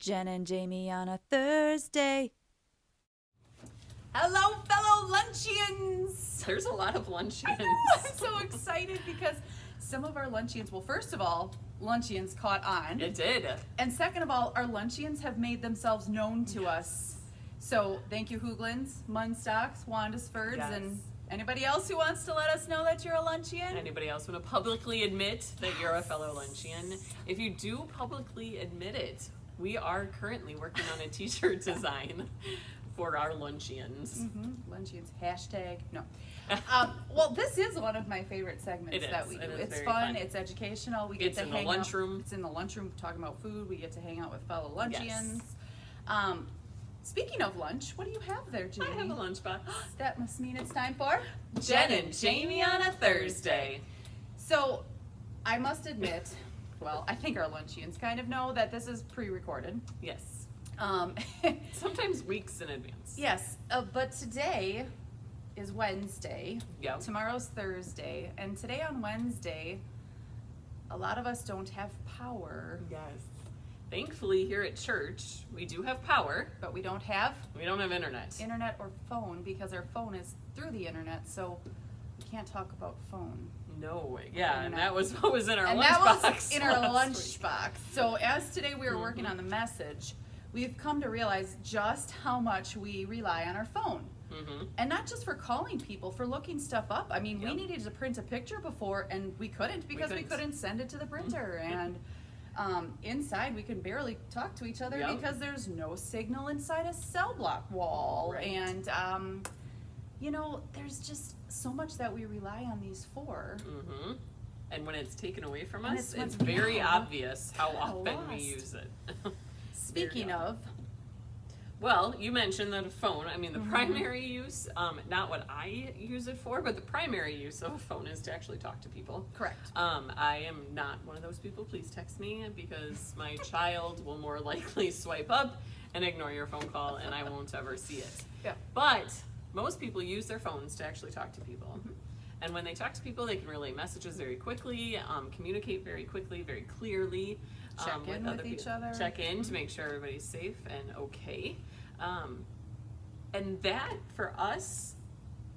Jen and Jamie on a Thursday. Hello, fellow luncheons! There's a lot of luncheons. I'm so excited because some of our luncheons, well, first of all, luncheons caught on. It did. And second of all, our luncheons have made themselves known to us. So thank you, Hooglins, Munstocks, Wandisfords, Yes. and anybody else who wants to let us know that you're a luncheon. Anybody else want to publicly admit that you're a fellow luncheon? If you do publicly admit it, we are currently working on a t-shirt design for our luncheons. Luncheons, hashtag, no. Well, this is one of my favorite segments It that is. we do. It is It's very fun, fun. it's educational, we get It's to in the hang lunchroom. out. It's in the lunchroom talking about food, we get to hang out with fellow luncheons. Speaking of lunch, what do you have there, Jamie? I have a lunchbox. That must mean it's time for Jen and Jamie on a Thursday. So, I must admit, well, I think our luncheons kind of know that this is pre-recorded. Yes. Um, Sometimes weeks in advance. yes, but today is Wednesday. Yep. Tomorrow's Thursday, and today on Wednesday, a lot of us don't have power, Yes. Thankfully, here at church, we do have power. but we don't have We don't have internet. internet or phone because our phone is through the internet, so we can't talk about phone. No way. Yeah, and Internet. that was what was in our And lunchbox. that was in our last week. lunchbox. So as today we were working on the message, we've come to realize just how much we rely on our phone. Mhm. And not just for calling people, for looking stuff up. I mean, we Yep. needed to print a picture before, and we couldn't because we couldn't. couldn't send it to the printer. And inside, we can barely talk to each other Yep. because there's no signal inside a cell block wall. Right. And, you know, there's just so much that we rely on these for. Mhm. And when it's taken away from And us, it's it's when- very yeah. obvious how often we lost. use it. Speaking Very of, Well, you mentioned that a phone, I mean, the Mm-hmm. primary use, not what I use it for, but the primary use of a phone is to actually talk to people. correct. I am not one of those people. Please text me because my child will more likely swipe up and ignore your phone call and I won't ever see it. Yeah. But most people use their phones to actually talk to people. Mm-hmm. And when they talk to people, they can relay messages very quickly, communicate very quickly, very clearly. Check in with each other. Check in to make sure everybody's safe and okay. And that, for us,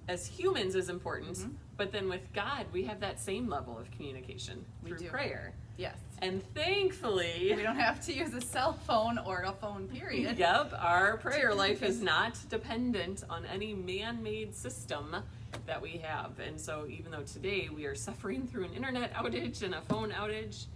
as humans, is important. But then with God, we have that same level of communication We through do. prayer. Yes. And thankfully, We don't have to use a cell phone or a phone, period. yep, our prayer life is not dependent on any man-made system that we have. And so even though today we are suffering through an internet outage and a phone outage,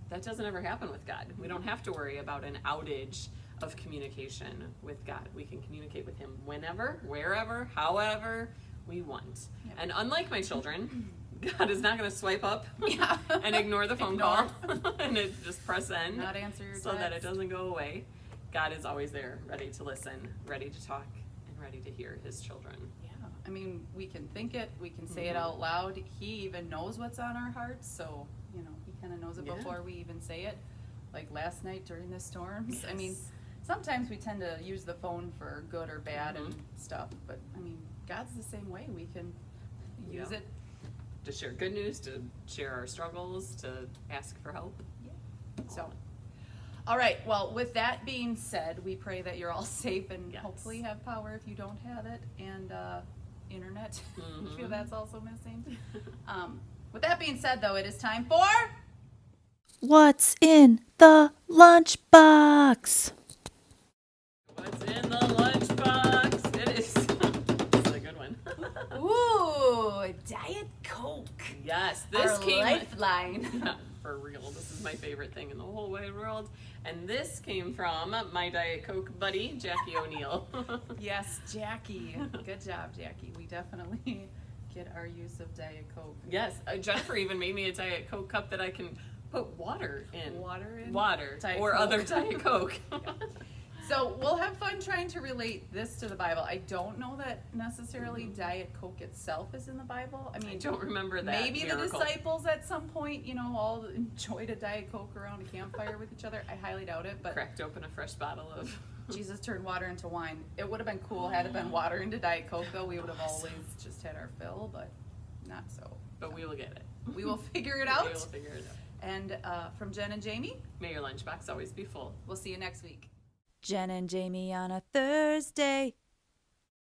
that doesn't ever happen with God. We don't have to worry about an outage of communication with God. We can communicate with Him whenever, wherever, however we want. Yep. And unlike my children, God is not going to swipe up Yeah. and ignore the phone Ignore. call and it just press end Not answer your so that it text. doesn't go away. God is always there, ready to listen, ready to talk, and ready to hear His children. Yeah. I mean, we can think it, we can say it Mhm. out loud. He even knows what's on our hearts, so, you know, he kind of knows it Yeah. before we even say it. Like last night during the storms. I mean, Yes. sometimes we tend to use the phone for good or bad and Mhm. stuff, but I mean, God's the same way. We can use Yeah. it. To share good news, to share our struggles, to ask for help. So, all right. Well, with that being said, we pray that you're all safe and Yes. hopefully have power if you don't have it, and internet. I feel Mhm. that's also missing. With that being said, though, it is time for What's in the lunchbox? What's in the lunchbox? It is. This is a good one. Ooh, Diet Coke. Yes, this Our came. lifeline. For real, this is my favorite thing in the whole wide world. And this came from my Diet Coke buddy, Jackie O'Neill. Yes, Jackie. Good job, Jackie. We definitely get our use of Diet Coke. Yes, Jennifer even made me a Diet Coke cup that I can put water in. Water in? Water. Diet or Coke. other Diet Coke. So we'll have fun trying to relate this to the Bible. I don't know that necessarily Diet Coke itself is in the Bible. I mean, I don't remember that. maybe miracle. the disciples at some point, you know, all enjoyed a Diet Coke around a campfire with each other. I highly doubt it, but Cracked open a fresh bottle of. Jesus turned water into wine. It would have been cool had it been water into Diet Coke, though. We would have always just had our fill, but not so. But we will get it. We will figure it We out. will figure it out. And from Jen and Jamie, May your lunchbox always be full. we'll see you next week. Jen and Jamie on a Thursday.